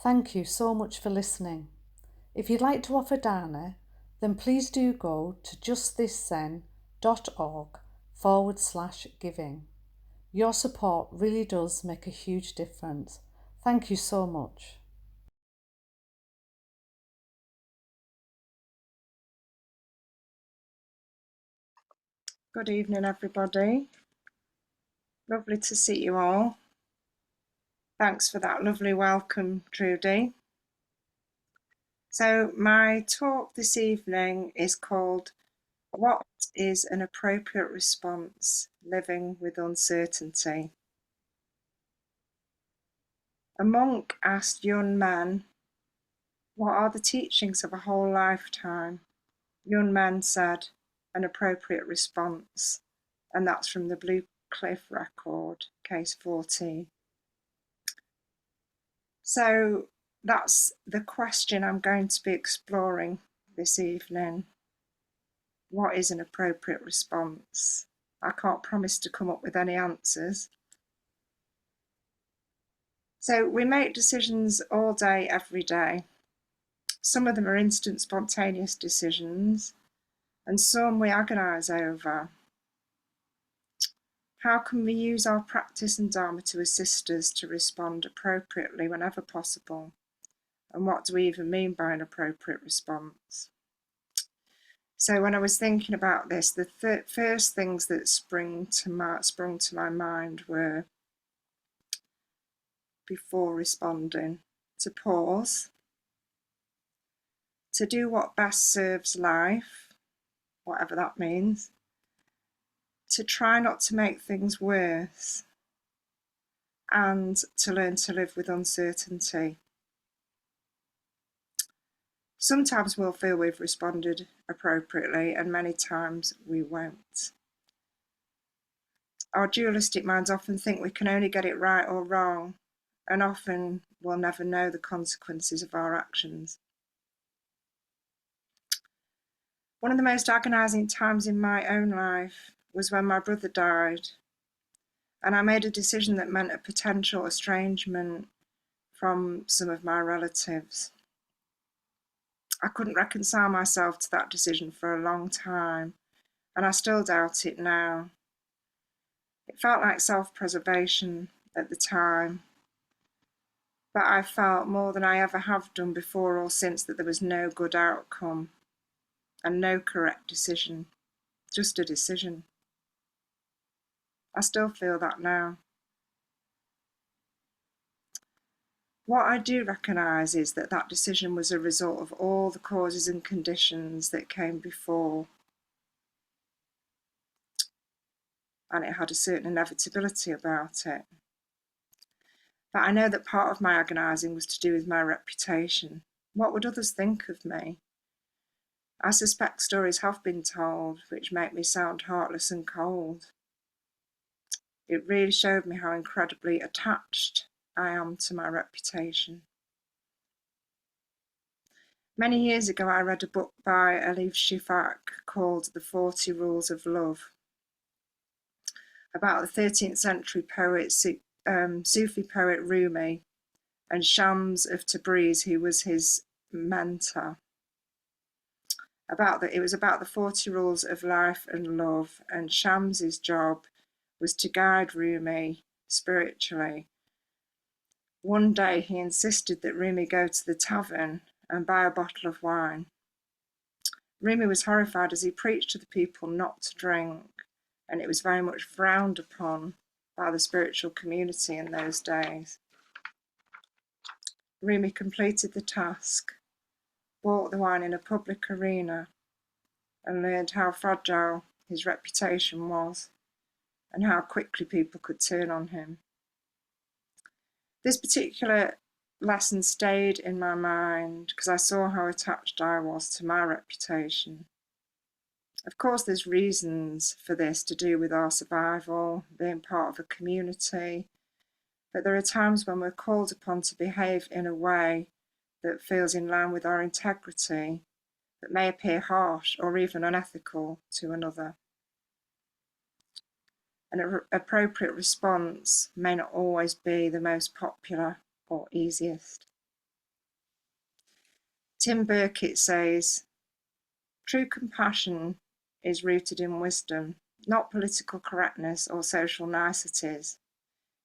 Thank you so much for listening. If you'd like to offer Dana, then please do go to justthiszen.org/giving. Your support really does make a huge difference. Thank you so much. Good evening, everybody. Lovely to see you all. Thanks for that lovely welcome, Judy. So my talk this evening is called What is an Appropriate Response? Living with Uncertainty. A monk asked young men, what are the teachings of a whole lifetime? Young men said, an appropriate response. And that's from the Blue Cliff record, case 14. So that's the question I'm going to be exploring this evening. What is an appropriate response? I can't promise to come up with any answers. So we make decisions all day, every day. Some of them are instant, spontaneous decisions, and some we agonise over. How can we use our practice and Dharma to assist us to respond appropriately whenever possible? And what do we even mean by an appropriate response? So when I was thinking about this, the first things that sprung to my mind were, before responding, to pause, to do what best serves life, whatever that means, to try not to make things worse, and to learn to live with uncertainty. Sometimes we'll feel we've responded appropriately, and many times we won't. Our dualistic minds often think we can only get it right or wrong, and often we'll never know the consequences of our actions. One of the most agonizing times in my own life was when my brother died, and I made a decision that meant a potential estrangement from some of my relatives. I couldn't reconcile myself to that decision for a long time, and I still doubt it now. It felt like self-preservation at the time, but I felt more than I ever have done before or since that there was no good outcome and no correct decision, just a decision. I still feel that now. What I do recognise is that that decision was a result of all the causes and conditions that came before, and it had a certain inevitability about it. But I know that part of my agonising was to do with my reputation. What would others think of me? I suspect stories have been told which make me sound heartless and cold. It really showed me how incredibly attached I am to my reputation. Many years ago, I read a book by Elif Shafak called The 40 Rules of Love, about the 13th century poet, Sufi poet Rumi, and Shams of Tabriz, who was his mentor. It was about the 40 rules of life and love, and Shams's job was to guide Rumi spiritually. One day he insisted that Rumi go to the tavern and buy a bottle of wine. Rumi was horrified as he preached to the people not to drink, and it was very much frowned upon by the spiritual community in those days. Rumi completed the task, bought the wine in a public arena, and learned how fragile his reputation was and how quickly people could turn on him. This particular lesson stayed in my mind because I saw how attached I was to my reputation. Of course, there's reasons for this to do with our survival, being part of a community, but there are times when we're called upon to behave in a way that feels in line with our integrity, that may appear harsh or even unethical to another. An appropriate response may not always be the most popular or easiest. Tim Burkitt says, "True compassion is rooted in wisdom, not political correctness or social niceties.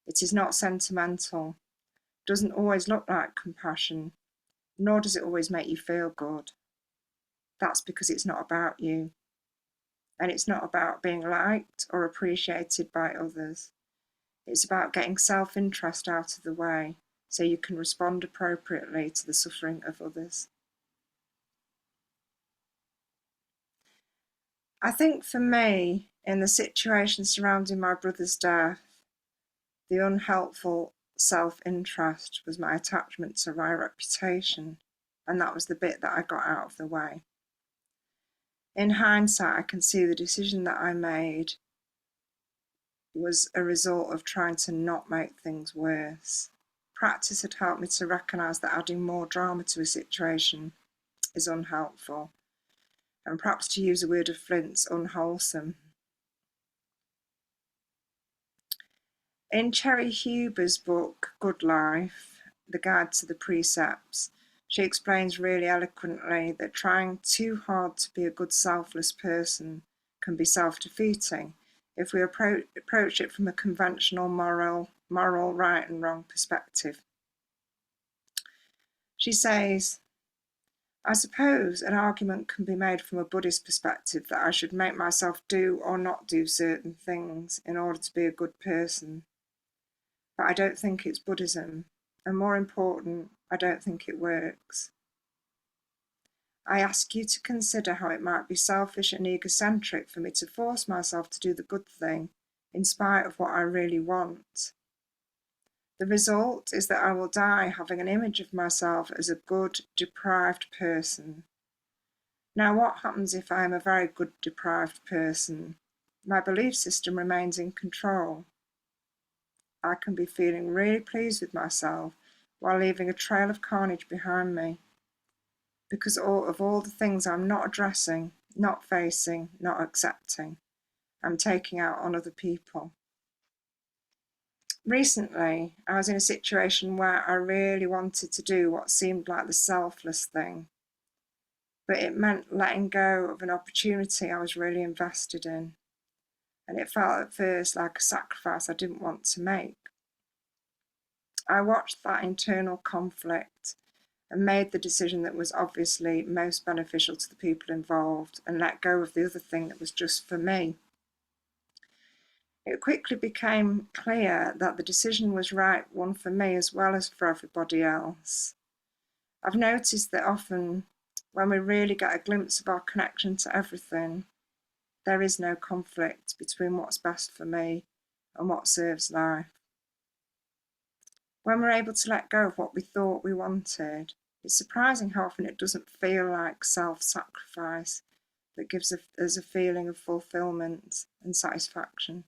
It is not sentimental, doesn't always look like compassion, nor does it always make you feel good. That's because it's not about you. And it's not about being liked or appreciated by others. It's about getting self-interest out of the way so you can respond appropriately to the suffering of others." I think for me, in the situation surrounding my brother's death, the unhelpful self-interest was my attachment to my reputation, and that was the bit that I got out of the way. In hindsight, I can see the decision that I made was a result of trying to not make things worse. Practice had helped me to recognise that adding more drama to a situation is unhelpful, and perhaps, to use a word of Flint's, unwholesome. In Cherry Huber's book, Good Life, The Guide to the Precepts, she explains really eloquently that trying too hard to be a good selfless person can be self-defeating if we approach it from a conventional moral right and wrong perspective. She says, "I suppose an argument can be made from a Buddhist perspective that I should make myself do or not do certain things in order to be a good person. But I don't think it's Buddhism, and more important, I don't think it works. I ask you to consider how it might be selfish and egocentric for me to force myself to do the good thing in spite of what I really want. The result is that I will die having an image of myself as a good, deprived person. Now, what happens if I am a very good, deprived person? My belief system remains in control. I can be feeling really pleased with myself while leaving a trail of carnage behind me, because of all the things I'm not addressing, not facing, not accepting, I'm taking out on other people." Recently, I was in a situation where I really wanted to do what seemed like the selfless thing, but it meant letting go of an opportunity I was really invested in, and it felt at first like a sacrifice I didn't want to make. I watched that internal conflict and made the decision that was obviously most beneficial to the people involved and let go of the other thing that was just for me. It quickly became clear that the decision was right one for me as well as for everybody else. I've noticed that often when we really get a glimpse of our connection to everything, there is no conflict between what's best for me and what serves life. When we're able to let go of what we thought we wanted, it's surprising how often it doesn't feel like self-sacrifice that gives us a feeling of fulfillment and satisfaction.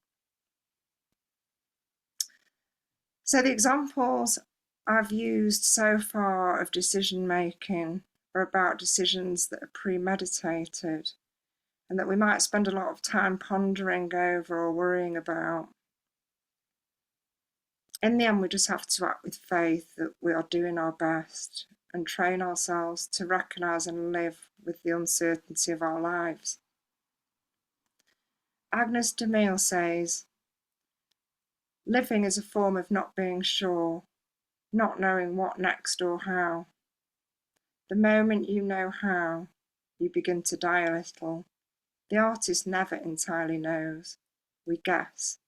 So the examples I've used so far of decision making are about decisions that are premeditated and that we might spend a lot of time pondering over or worrying about. In the end, we just have to act with faith that we are doing our best and train ourselves to recognise and live with the uncertainty of our lives. Agnes DeMille says, "Living is a form of not being sure, not knowing what next or how. The moment you know how, you begin to die a little. The artist never entirely knows. We guess.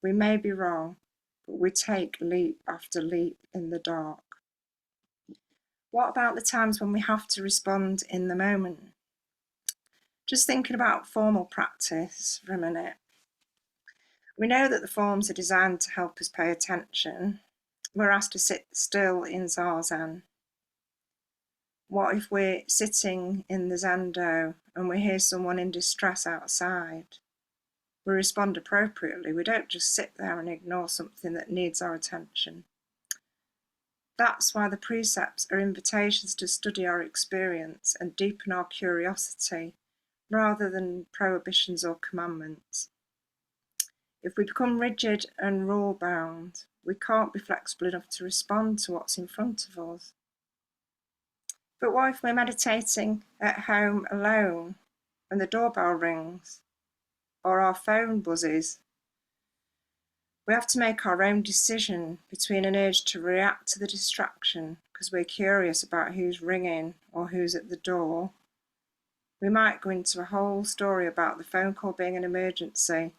We may be wrong, but we take leap after leap in the dark." What about the times when we have to respond in the moment? Just thinking about formal practice for a minute. We know that the forms are designed to help us pay attention. We're asked to sit still in Zazen. What if we're sitting in the Zendo and we hear someone in distress outside? We respond appropriately. We don't just sit there and ignore something that needs our attention. That's why the precepts are invitations to study our experience and deepen our curiosity, rather than prohibitions or commandments. If we become rigid and rule-bound, we can't be flexible enough to respond to what's in front of us. But what if we're meditating at home alone and the doorbell rings or our phone buzzes? We have to make our own decision between an urge to react to the distraction because we're curious about who's ringing or who's at the door. We might go into a whole story about the phone call being an emergency,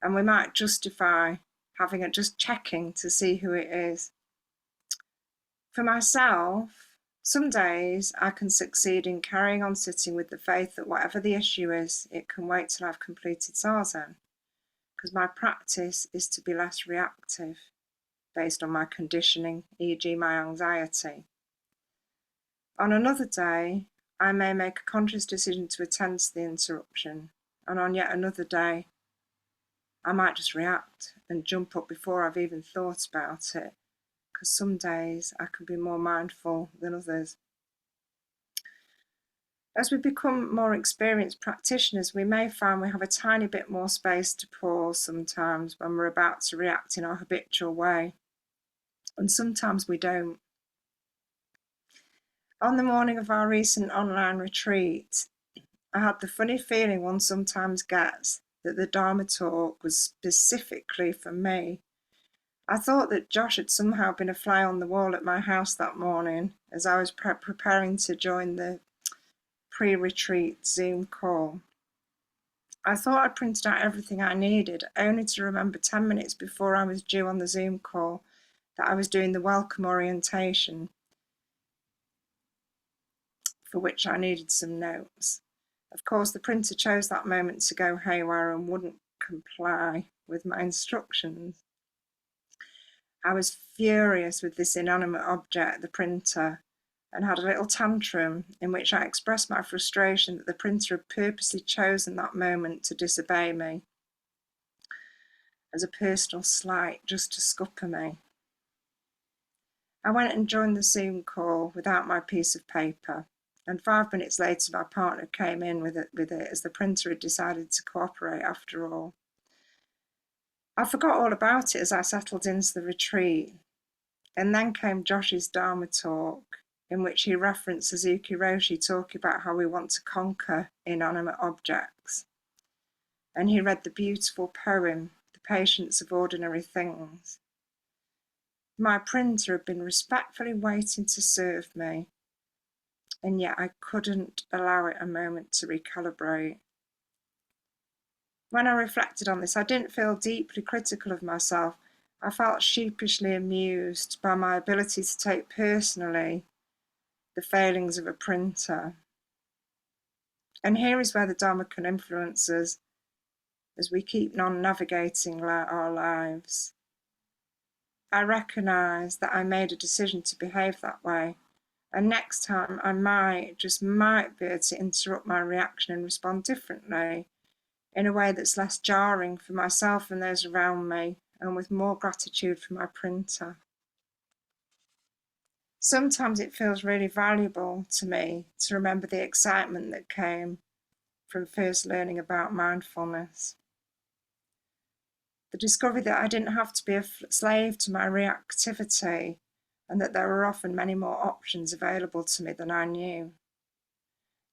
and we might justify just checking to see who it is. For myself, some days I can succeed in carrying on sitting with the faith that whatever the issue is, it can wait till I've completed Zazen, because my practice is to be less reactive based on my conditioning, e.g. my anxiety. On another day, I may make a conscious decision to attend to the interruption, and on yet another day, I might just react and jump up before I've even thought about it, because some days I can be more mindful than others. As we become more experienced practitioners, we may find we have a tiny bit more space to pause sometimes when we're about to react in our habitual way, and sometimes we don't. On the morning of our recent online retreat, I had the funny feeling one sometimes gets that the Dharma talk was specifically for me. I thought that Josh had somehow been a fly on the wall at my house that morning as I was preparing to join the pre-retreat Zoom call. I thought I'd printed out everything I needed, only to remember 10 minutes before I was due on the Zoom call that I was doing the welcome orientation, for which I needed some notes. Of course, the printer chose that moment to go haywire and wouldn't comply with my instructions. I was furious with this inanimate object, the printer, and had a little tantrum in which I expressed my frustration that the printer had purposely chosen that moment to disobey me as a personal slight just to scupper me. I went and joined the Zoom call without my piece of paper, and 5 minutes later my partner came in with it as the printer had decided to cooperate after all. I forgot all about it as I settled into the retreat, and then came Josh's Dharma talk, in which he referenced Suzuki Roshi talking about how we want to conquer inanimate objects. And he read the beautiful poem, The Patience of Ordinary Things. My printer had been respectfully waiting to serve me, and yet I couldn't allow it a moment to recalibrate. When I reflected on this, I didn't feel deeply critical of myself. I felt sheepishly amused by my ability to take personally the failings of a printer. And here is where the Dharma can influence us as we keep navigating our lives. I recognise that I made a decision to behave that way, and next time I might be able to interrupt my reaction and respond differently, in a way that's less jarring for myself and those around me, and with more gratitude for my printer. Sometimes it feels really valuable to me to remember the excitement that came from first learning about mindfulness. The discovery that I didn't have to be a slave to my reactivity, and that there were often many more options available to me than I knew.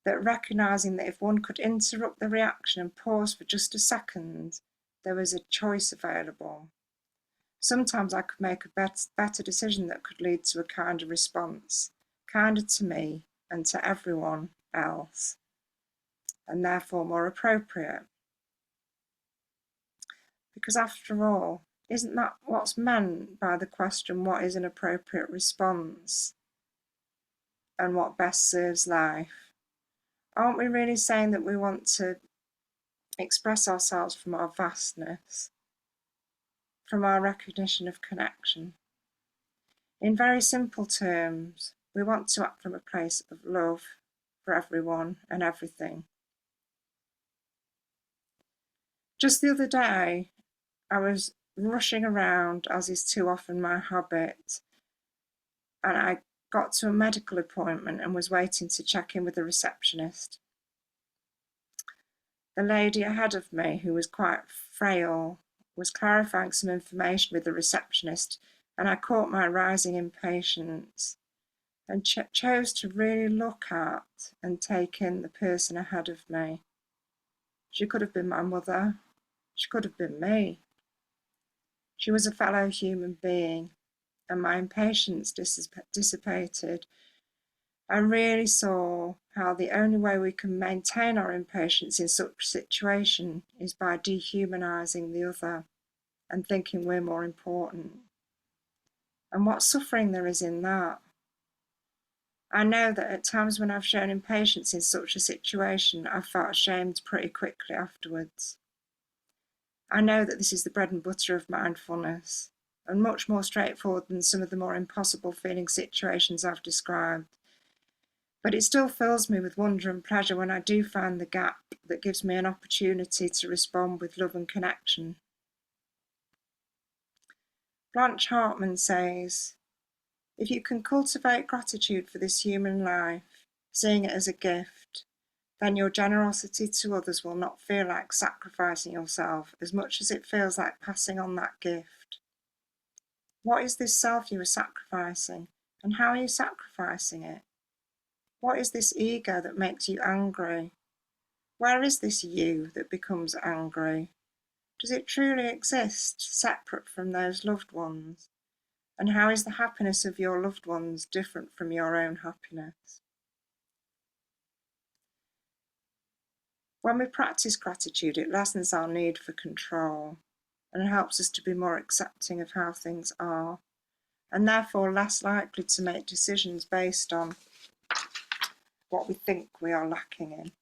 That recognising that if one could interrupt the reaction and pause for just a second, there was a choice available. Sometimes I could make a better decision that could lead to a kinder response, kinder to me and to everyone else, and therefore more appropriate. Because after all, isn't that what's meant by the question, what is an appropriate response and what best serves life? Aren't we really saying that we want to express ourselves from our vastness, from our recognition of connection? In very simple terms, we want to act from a place of love for everyone and everything. Just the other day, I was rushing around, as is too often my habit, and I got to a medical appointment and was waiting to check in with the receptionist. The lady ahead of me, who was quite frail, was clarifying some information with the receptionist, and I caught my rising impatience. and chose to really look at and take in the person ahead of me. She could have been my mother. She could have been me. She was a fellow human being, and my impatience dissipated. I really saw how the only way we can maintain our impatience in such a situation is by dehumanizing the other and thinking we're more important. And what suffering there is in that. I know that at times when I've shown impatience in such a situation, I've felt ashamed pretty quickly afterwards. I know that this is the bread and butter of mindfulness, and much more straightforward than some of the more impossible feeling situations I've described. But it still fills me with wonder and pleasure when I do find the gap that gives me an opportunity to respond with love and connection. Blanche Hartman says, if you can cultivate gratitude for this human life, seeing it as a gift, then your generosity to others will not feel like sacrificing yourself as much as it feels like passing on that gift. What is this self you are sacrificing, and how are you sacrificing it? What is this ego that makes you angry? Where is this you that becomes angry? Does it truly exist, separate from those loved ones? And how is the happiness of your loved ones different from your own happiness? When we practice gratitude, it lessens our need for control and helps us to be more accepting of how things are, and therefore less likely to make decisions based on what we think we are lacking in.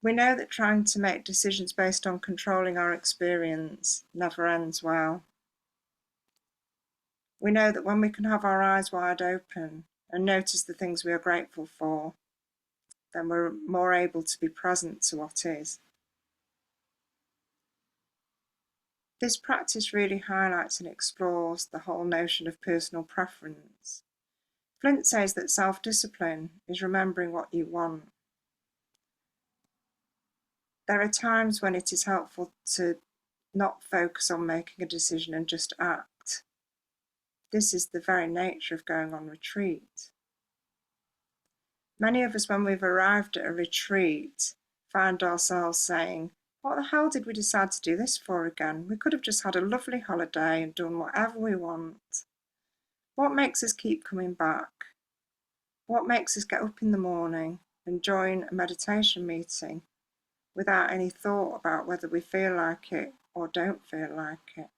We know that trying to make decisions based on controlling our experience never ends well. We know that when we can have our eyes wide open and notice the things we are grateful for, then we're more able to be present to what is. This practice really highlights and explores the whole notion of personal preference. Flint says that self-discipline is remembering what you want. There are times when it is helpful to not focus on making a decision and just act. This is the very nature of going on retreat. Many of us, when we've arrived at a retreat, find ourselves saying, what the hell did we decide to do this for again? We could have just had a lovely holiday and done whatever we want. What makes us keep coming back? What makes us get up in the morning and join a meditation meeting without any thought about whether we feel like it or don't feel like it?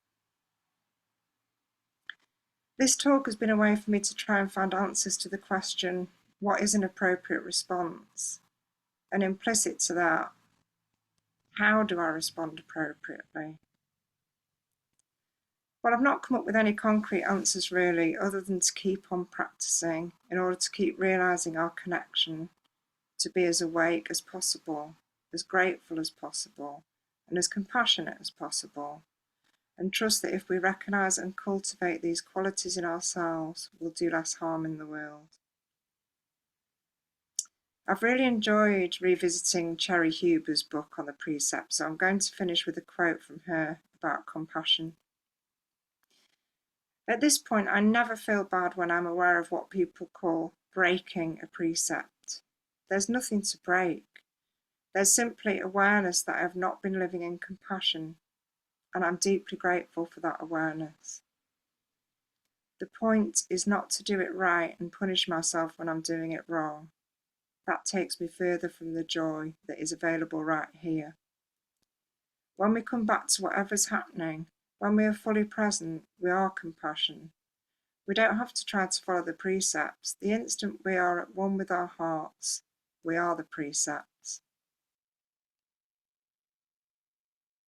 This talk has been a way for me to try and find answers to the question, what is an appropriate response? And implicit to that, how do I respond appropriately? Well, I've not come up with any concrete answers really, other than to keep on practicing in order to keep realising our connection, to be as awake as possible, as grateful as possible, and as compassionate as possible, and trust that if we recognise and cultivate these qualities in ourselves, we'll do less harm in the world. I've really enjoyed revisiting Cherry Huber's book on the precepts, so I'm going to finish with a quote from her about compassion. At this point, I never feel bad when I'm aware of what people call breaking a precept. There's nothing to break. There's simply awareness that I have not been living in compassion, and I'm deeply grateful for that awareness. The point is not to do it right and punish myself when I'm doing it wrong. That takes me further from the joy that is available right here. When we come back to whatever's happening, when we are fully present, we are compassion. We don't have to try to follow the precepts. The instant we are at one with our hearts, we are the precepts.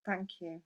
Thank you.